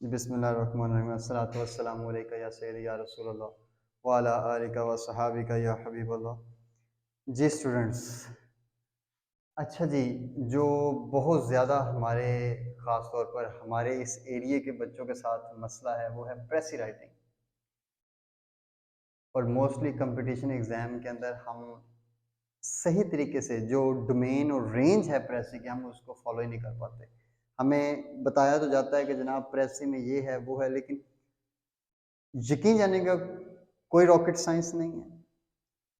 बिस्मिल्लाहिर्रहमानिर्रहीम अस्सलातु वस्सलामु अलैका या सय्यदी या रसूलल्लाह व अला आलिका व सहाबिका या हबीबल्लाह। जी स्टूडेंट्स, अच्छा जी, जो बहुत ज़्यादा हमारे ख़ास तौर पर हमारे इस एरिए के बच्चों के साथ मसला है वो है प्रेसी राइटिंग। और मोस्टली कंपटीशन एग्ज़ाम के अंदर हम सही तरीके से जो डोमेन और रेंज है प्रेसी की हम उसको फॉलो ही नहीं कर पाते। हमें बताया तो जाता है कि जनाब प्रेसी में ये है वो है, लेकिन यकीन जाने का कोई रॉकेट साइंस नहीं है,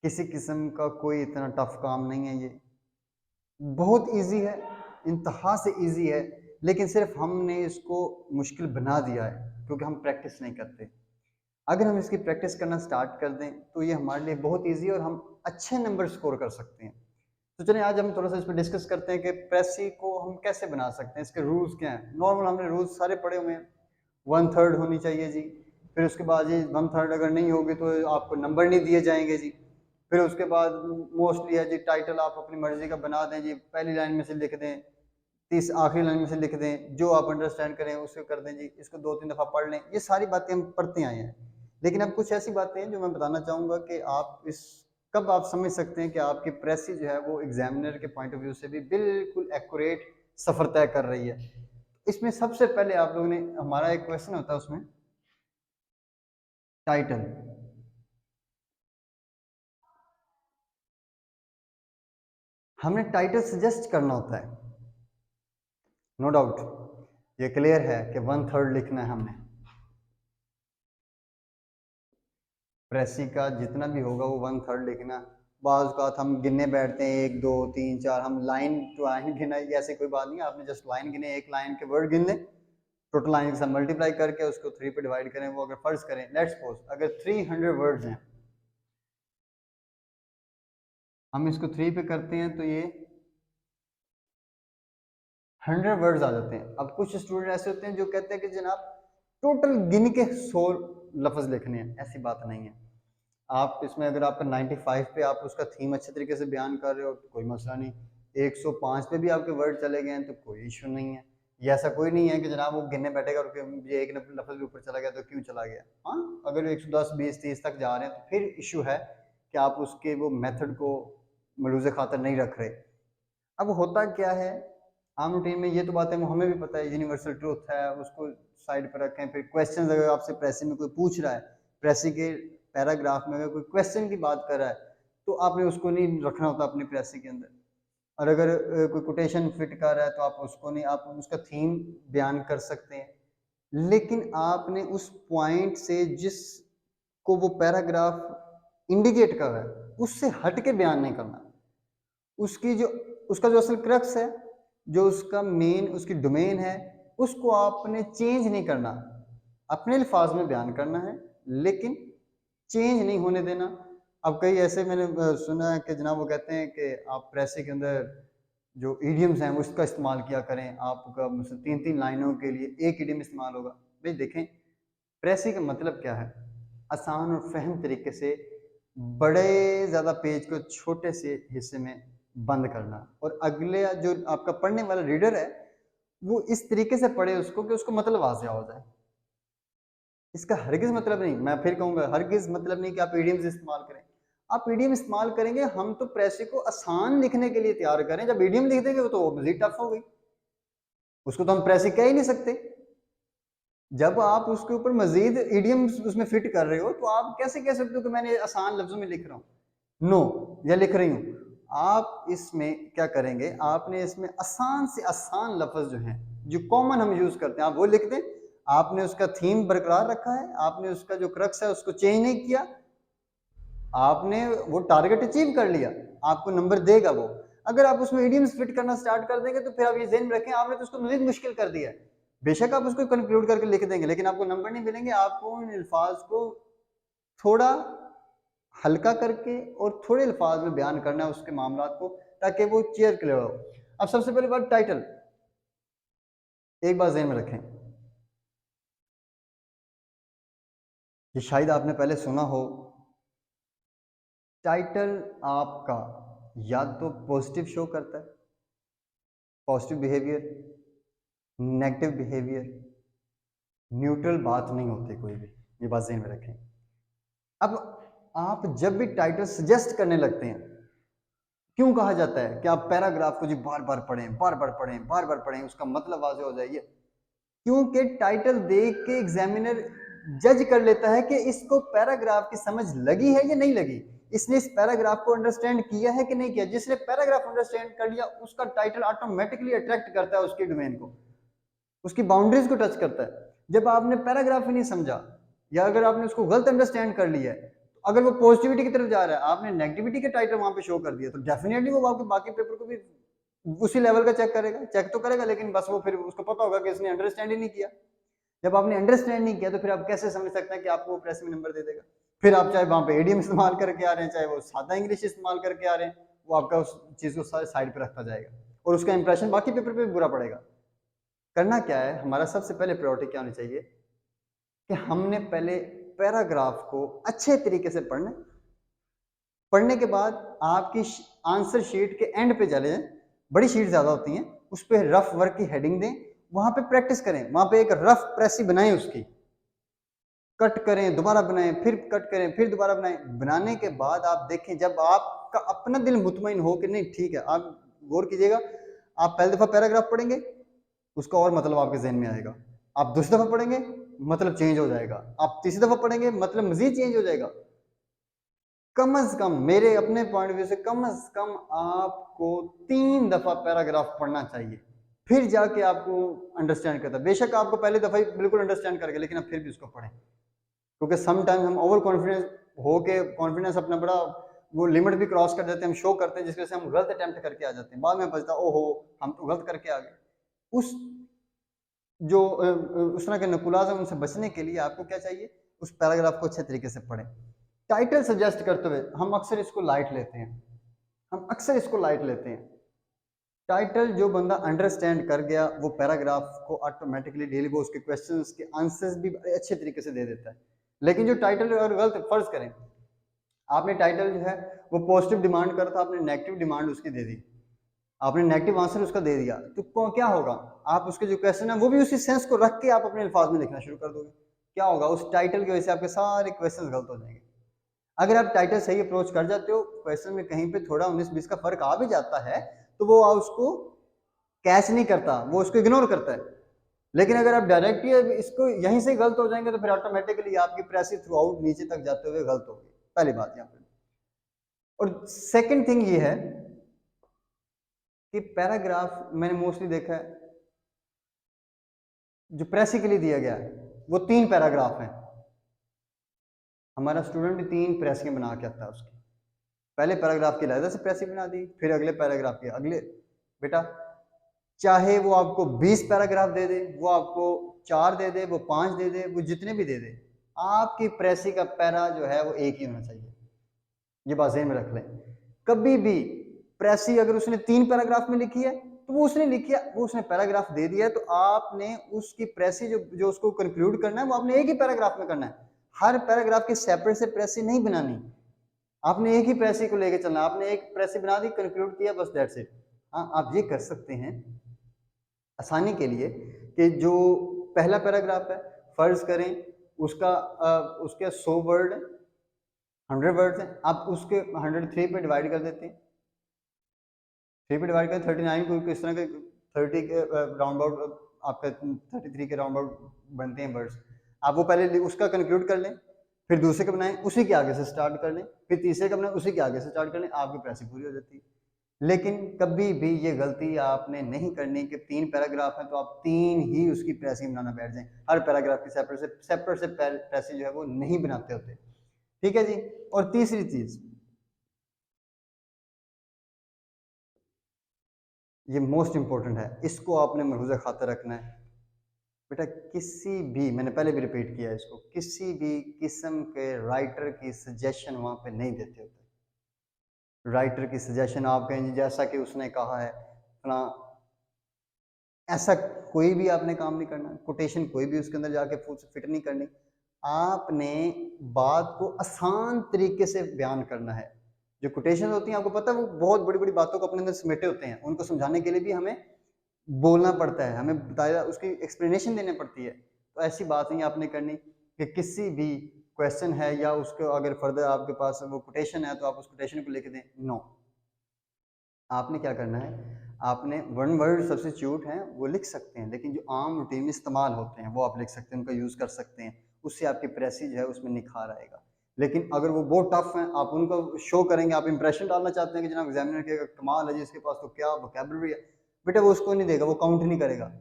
किसी किस्म का कोई इतना टफ काम नहीं है। ये बहुत इजी है, इंतहा से इजी है, लेकिन सिर्फ हमने इसको मुश्किल बना दिया है क्योंकि हम प्रैक्टिस नहीं करते। अगर हम इसकी प्रैक्टिस करना स्टार्ट कर दें तो ये हमारे लिए बहुत ईजी है और हम अच्छे नंबर स्कोर कर सकते हैं। तो चलिए आज हम थोड़ा सा इस पर डिस्कस करते हैं कि प्रेसी को हम कैसे बना सकते हैं, इसके रूल्स क्या हैं। नॉर्मल हमने रूल्स सारे पढ़े हुए हैं। 1/3 होनी चाहिए जी, फिर उसके बाद जी 1/3 अगर नहीं होगी तो आपको नंबर नहीं दिए जाएंगे जी। फिर उसके बाद मोस्टली है जी टाइटल आप अपनी मर्जी का बना दें जी, पहली लाइन में से लिख दें, तीस आखिरी लाइन में से लिख दें, जो आप अंडरस्टैंड करें उसको कर दें जी, इसको 2-3 दफ़ा पढ़ लें। ये सारी बातें हम पढ़ते आए हैं, लेकिन अब कुछ ऐसी बातें हैं जो मैं बताना चाहूँगा कि आप इस कब आप समझ सकते हैं कि आपकी प्रेसी जो है वो एग्जामिनर के पॉइंट ऑफ व्यू से भी बिल्कुल एक्यूरेट सफ़र तय कर रही है। इसमें सबसे पहले आप लोगों ने, हमारा एक क्वेश्चन होता है उसमें टाइटल। हमने टाइटल सजेस्ट करना होता है, नो डाउट ये क्लियर है कि 1/3 लिखना है हमने। प्रेसी का जितना भी होगा वो 1/3 लिखना। बाज़ औक़ात हम गिनने बैठते हैं 1 2 3 4, हम लाइन टू लाइन गिना, ऐसे कोई बात नहीं है। आपने जस्ट लाइन गिने, एक लाइन के वर्ड गिन लें, टोटल लाइन के साथ मल्टीप्लाई करके उसको 3 पे डिवाइड करें। वो अगर फर्ज करें लेट्स सपोज अगर 300 वर्ड्स हैं, हम इसको 3 पे करते हैं तो ये 100 वर्ड्स आ जाते हैं। अब कुछ स्टूडेंट ऐसे होते हैं जो कहते हैं कि जनाब टोटल गिन के 100 लफ्ज़ लिखने हैं। ऐसी बात नहीं है। आप इसमें अगर आपका 95 पे आप उसका थीम अच्छे तरीके से बयान कर रहे हो तो कोई मसला नहीं, 105 पे भी आपके वर्ड चले गए हैं तो कोई इशू नहीं है। ये ऐसा कोई नहीं है कि जनाब वो गिनने बैठेगा और ये एक लफ्ज़ भी ऊपर चला गया तो क्यों चला गया। हाँ, अगर 110 20 30 तक जा रहे हैं तो फिर इशू है कि आप उसके वो मेथड को मलूज़ खातर नहीं रख रहे। अब होता क्या है आम रूटीन में, ये तो बात है हमें भी पता है, यूनिवर्सल ट्रूथ है, उसको साइड पर रखें। फिर क्वेश्चन अगर आपसे प्रेसी में कोई पूछ रहा है, प्रेसी के पैराग्राफ में अगर कोई क्वेश्चन की बात कर रहा है तो आपने उसको नहीं रखना होता अपनी प्रेसी के अंदर। और अगर कोई कोटेशन फिट कर रहा है तो आप उसको नहीं, आप उसका थीम बयान कर सकते हैं, लेकिन आपने उस पॉइंट से जिस को वो पैराग्राफ इंडिकेट कर रहा है उससे हट के बयान नहीं करना। उसकी जो उसका जो असल क्रक्स है, जो उसका मेन उसकी डोमेन है, उसको आपने चेंज नहीं करना, अपने अल्फाज में बयान करना है, लेकिन चेंज नहीं होने देना। अब कई ऐसे मैंने सुना है कि जनाब वो कहते हैं कि आप प्रेसी के अंदर जो ईडियम्स हैं उसका इस्तेमाल किया करें। आपका मतलब 3-3 लाइनों के लिए एक ईडियम इस्तेमाल होगा। भाई देखें, प्रेसी का मतलब क्या है, आसान और फहम तरीके से बड़े ज़्यादा पेज को छोटे से हिस्से में बंद करना, और अगले जो आपका पढ़ने वाला रीडर है वो इस तरीके से पढ़े उसको कि उसको मतलब वाज़ेह हो जाए। इसका हरगिज़ मतलब नहीं, मैं फिर कहूँगा हरगिज़ मतलब नहीं कि आप ईडियम्स इस्तेमाल करें। आप ईडियम इस्तेमाल करेंगे, हम तो प्रेसी को आसान लिखने के लिए तैयार करें। जब ईडियम लिख देंगे तो वो मज़ीद टफ हो गई, उसको तो हम प्रेसी कह ही नहीं सकते। जब आप उसके ऊपर मजीद इडियम्स उसमें फिट कर रहे हो तो आप कैसे कह सकते हो कि मैंने आसान लफ्जों में लिख रहा हूँ, नो, या लिख रही हूँ। आप इसमें क्या करेंगे, आपने इसमें आसान से आसान लफ्ज जो हैं जो कॉमन हम यूज करते हैं आप वो लिख दें। आपने उसका थीम बरकरार रखा है, आपने उसका जो क्रक्स है उसको चेंज नहीं किया, आपने वो टारगेट अचीव कर लिया, आपको नंबर देगा वो। अगर आप उसमें इडियम्स फिट करना स्टार्ट कर देंगे तो फिर आप ये ज़हन में रखें आपने तो उसको मजीद मुश्किल कर दिया है। बेशक आप उसको कंक्लूड करके लिख देंगे लेकिन आपको नंबर नहीं मिलेंगे। आपको उन अल्फाज को थोड़ा हल्का करके और थोड़े अल्फाज में बयान करना है उसके मामलात को, ताकि वो क्लियर क्लियर हो। अब सबसे पहली बात टाइटल, एक बात ज़हन में रखें, ये शायद आपने पहले सुना हो, टाइटल आपका या तो पॉजिटिव शो करता है, positive behaviour, negative behaviour, neutral बात नहीं होती कोई भी, ये बात ध्यान में रखें। अब आप जब भी टाइटल सजेस्ट करने लगते हैं, क्यों कहा जाता है कि आप पैराग्राफ को जी बार बार पढ़ें, बार बार पढ़ें, बार बार पढ़ें, उसका मतलब वाज़ेह हो जाए? क्योंकि टाइटल देख के एग्जामिनर जज कर लेता है कि इसको पैराग्राफ की समझ लगी है या नहीं लगी, इसने इस पैराग्राफ को अंडरस्टैंड किया है कि नहीं किया। जिसने पैराग्राफ अंडरस्टैंड कर लिया उसका टाइटल ऑटोमेटिकली अट्रैक्ट करता है उसकी डोमेन को, उसकी बाउंड्रीज को टच करता है। जब आपने पैराग्राफ ही नहीं समझा या अगर आपने उसको गलत अंडरस्टैंड कर लिया है, तो अगर वो पॉजिटिविटी की तरफ जा रहा है, आपने नेगेटिविटी के टाइटल वहां पे शो कर दिया, तो डेफिनेटली वो आपके बाकी पेपर को भी उसी लेवल का चेक करेगा, चेक तो करेगा, लेकिन बस वो फिर उसको पता होगा कि इसने अंडरस्टैंड ही नहीं किया। जब आपने अंडरस्टैंड नहीं किया तो फिर आप कैसे समझ सकते हैं कि आपको वो प्रेस में नंबर दे देगा? फिर आप चाहे वहां पे एडीएम इस्तेमाल करके आ रहे हैं, चाहे वो सादा इंग्लिश इस्तेमाल करके आ रहे हैं, वो आपका उस चीज को साइड पे रखता जाएगा और उसका इंप्रेशन बाकी पेपर पे भी बुरा पड़ेगा। करना क्या है, हमारा सबसे पहले प्रायोरिटी क्या होनी चाहिए कि हमने पहले पैराग्राफ को अच्छे तरीके से पढ़ना। पढ़ने के बाद आपकी आंसर शीट के एंड पे चले जाएं, बड़ी शीट ज्यादा होती हैं, उस पर रफ वर्क की हेडिंग दें, वहां पे प्रैक्टिस करें, वहां पे एक रफ प्रेसी बनाएं, उसकी कट करें, दोबारा बनाएं, फिर कट करें, फिर दोबारा बनाएं। बनाने के बाद आप देखें, जब आपका अपना दिल मुतमईन हो कि नहीं ठीक है, आप गौर कीजिएगा, आप पहली दफा पैराग्राफ पढ़ेंगे, उसका और मतलब आपके जहन में आएगा, आप दूसरी दफा पढ़ेंगे, मतलब चेंज हो जाएगा, आप तीसरी दफा पढ़ेंगे, मतलब मजीद चेंज हो जाएगा। कम से कम मेरे अपने पॉइंट ऑफ व्यू से कम आपको 3 दफा पैराग्राफ पढ़ना चाहिए, फिर जाके आपको अंडरस्टैंड करता है। बेशक आपको पहली दफा ही बिल्कुल अंडरस्टैंड करके, लेकिन आप फिर भी उसको पढ़ें, क्योंकि समटाइम हम ओवर कॉन्फिडेंस हो के कॉन्फिडेंस अपना बड़ा वो लिमिट भी क्रॉस कर देते हैं, हम शो करते हैं, जिसकी वजह से हम गलत अटेम्प्ट करके आ जाते हैं, बाद में बचता ओहो हम तो गलत करके आ गए। उस जो उस तरह के नकुलाज है उनसे बचने के लिए आपको क्या चाहिए, उस पैराग्राफ को अच्छे तरीके से पढ़ें। टाइटल सजेस्ट करते हुए हम अक्सर इसको लाइट लेते हैं, हम अक्सर इसको लाइट लेते हैं। टाइटल जो बंदा अंडरस्टैंड कर गया वो पैराग्राफ को ऑटोमेटिकली डेली वो उसके क्वेश्चंस के आंसर्स भी अच्छे तरीके से दे देता है। लेकिन जो टाइटल अगर गलत, फर्ज करें आपने टाइटल जो है वो पॉजिटिव डिमांड कर था, आपने नेगेटिव डिमांड उसकी दे दी, आपने नेगेटिव आंसर उसका दे दिया, तो क्या होगा, आप उसके जो क्वेश्चन है वो भी उसी सेंस को रख के आप अपने अल्फाज में लिखना शुरू कर दोगे। क्या होगा, उस टाइटल की वजह से आपके सारे क्वेश्चन गलत हो जाएंगे। अगर आप टाइटल सही अप्रोच कर जाते हो, क्वेश्चन में कहीं पे थोड़ा 19-20 का फर्क आ भी जाता है, तो वो उसको कैच नहीं करता, वो उसको इग्नोर करता है। लेकिन अगर आप डायरेक्ट इसको यहीं से गलत हो जाएंगे, तो फिर ऑटोमेटिकली आपकी प्रेस थ्रू आउट नीचे तक जाते हुए गलत होगी, पहली बात यहाँ पे। और सेकंड थिंग ये है कि पैराग्राफ मैंने मोस्टली देखा है जो प्रेसी के लिए दिया गया है वो 3 पैराग्राफ हैं। हमारा स्टूडेंट भी 3 प्रेसियां बना के आता है, उसकी पहले पैराग्राफ की अलग से प्रेसी बना दी, फिर अगले पैराग्राफ की अगले। बेटा चाहे वो आपको 20 पैराग्राफ दे दे, वो आपको 4 दे दे, वो 5 दे दे, वो जितने भी दे दे, आपकी प्रेसी का पैरा जो है वो एक ही होना चाहिए, ये बात ज़हन में रख लें। कभी भी प्रेसी अगर उसने 3 पैराग्राफ में लिखी है तो वो उसने लिखी है, वो उसने पैराग्राफ दे दिया है, तो आपने उसकी प्रेसी जो उसको कंक्लूड करना है वो आपने एक ही पैराग्राफ में करना है। हर पैराग्राफ की सेपरेट से प्रेसी नहीं बनानी, आपने एक ही प्रेसी को लेके चलना, आपने एक प्रेसी बना दी, कंक्लूड किया, बस दैट्स इट। हाँ, आप ये कर सकते हैं आसानी के लिए कि जो पहला पैराग्राफ है, फर्ज करें उसके 100 वर्ड 100 वर्ड्स हैं, आप उसके 103 पे डिवाइड कर देते हैं, 3 पे डिवाइड कर 39 को किस तरह के 30 के राउंड अबाउट आपका 33 के राउंड अबाउट बनते हैं वर्ड्स। आप वो पहले उसका कंक्लूड कर लें, फिर दूसरे का बनाएं, उसी के आगे से स्टार्ट कर लें, फिर तीसरे का बनाएं, उसी के आगे से स्टार्ट कर लें, आपकी प्रेसी पूरी हो जाती है। लेकिन कभी भी ये गलती आपने नहीं करनी कि 3 पैराग्राफ हैं तो आप 3 ही उसकी प्रेसी बनाना बैठ जाएं। हर पैराग्राफ की सेपरेट से प्रेसी जो है वो नहीं बनाते होते, ठीक है जी। और तीसरी चीज, ये मोस्ट इंपॉर्टेंट है, इसको आपने मलहूज़ खातर रखना है। बेटा किसी भी, मैंने पहले भी रिपीट किया है इसको, किसी भी किस्म के राइटर की सजेशन वहां पे नहीं देते होते। राइटर की सजेशन आप कहें जैसा कि उसने कहा है अपना, ऐसा कोई भी आपने काम नहीं करना, कोटेशन कोई भी उसके अंदर जाके फिट नहीं करनी। आपने बात को आसान तरीके से बयान करना है। जो कोटेशन होती हैं आपको पता है वो बहुत बड़ी बड़ी बातों को अपने अंदर समेटे होते हैं, उनको समझाने के लिए भी हमें बोलना पड़ता है, हमें बताया उसकी एक्सप्लेनेशन देनी पड़ती है। तो ऐसी बात नहीं आपने करनी कि किसी भी क्वेश्चन है या उसको अगर फर्दर आपके पास वो कोटेशन है तो आप उस कोटेशन को लिख दें, नो। आपने क्या करना है, आपने वन वर्ड सब्स्टिट्यूट हैं वो लिख सकते हैं, लेकिन जो आम रूटीन में इस्तेमाल होते हैं वो आप लिख सकते हैं, उनका यूज़ कर सकते हैं, उससे आपकी प्रेसिज है उसमें निखार आएगा। लेकिन अगर वो बहुत टफ हैं, आप उनको शो करेंगे, आप इंप्रेशन डालना चाहते हैं कि जनाब एग्जामिनर के कमाल है जी इसके पास तो क्या वोकैबुलरी है, बेटा वो उसको नहीं देगा, वो काउंट नहीं करेगा।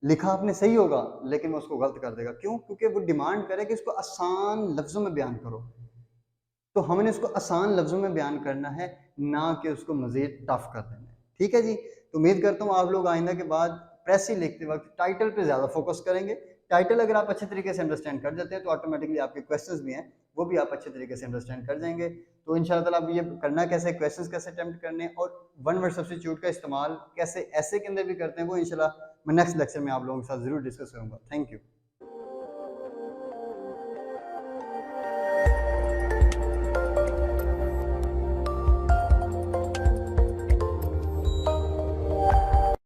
लिखा आपने सही होगा लेकिन वो उसको गलत कर देगा। क्यों? क्योंकि वो डिमांड करे कि इसको आसान लफ्जों में बयान करो। तो हमने इसको आसान लफ्जों में बयान करना है, ना कि उसको मजीद टफ कर देना है। ठीक है जी, तो उम्मीद करता हूँ आप लोग आइंदा के बाद प्रेसी लिखते वक्त टाइटल पे ज़्यादा फोकस करेंगे। टाइटल अगर आप अच्छे तरीके से अंडरस्टैंड कर जाते हैं तो ऑटोमेटिकली आपके क्वेश्चंस भी हैं वो भी आप अच्छे तरीके से अंडरस्टैंड कर जाएंगे। तो इंशाल्लाह ताला अब ये करना कैसे, क्वेश्चंस कैसे अटेम्प्ट करने और वन वर्ड सब्स्टिट्यूट का इस्तेमाल कैसे ऐसे के अंदर भी करते हैं, वो इंशाल्लाह मैं नेक्स्ट लेक्चर में आप लोगों के साथ ज़रूर डिस्कस करूँगा। Thank you.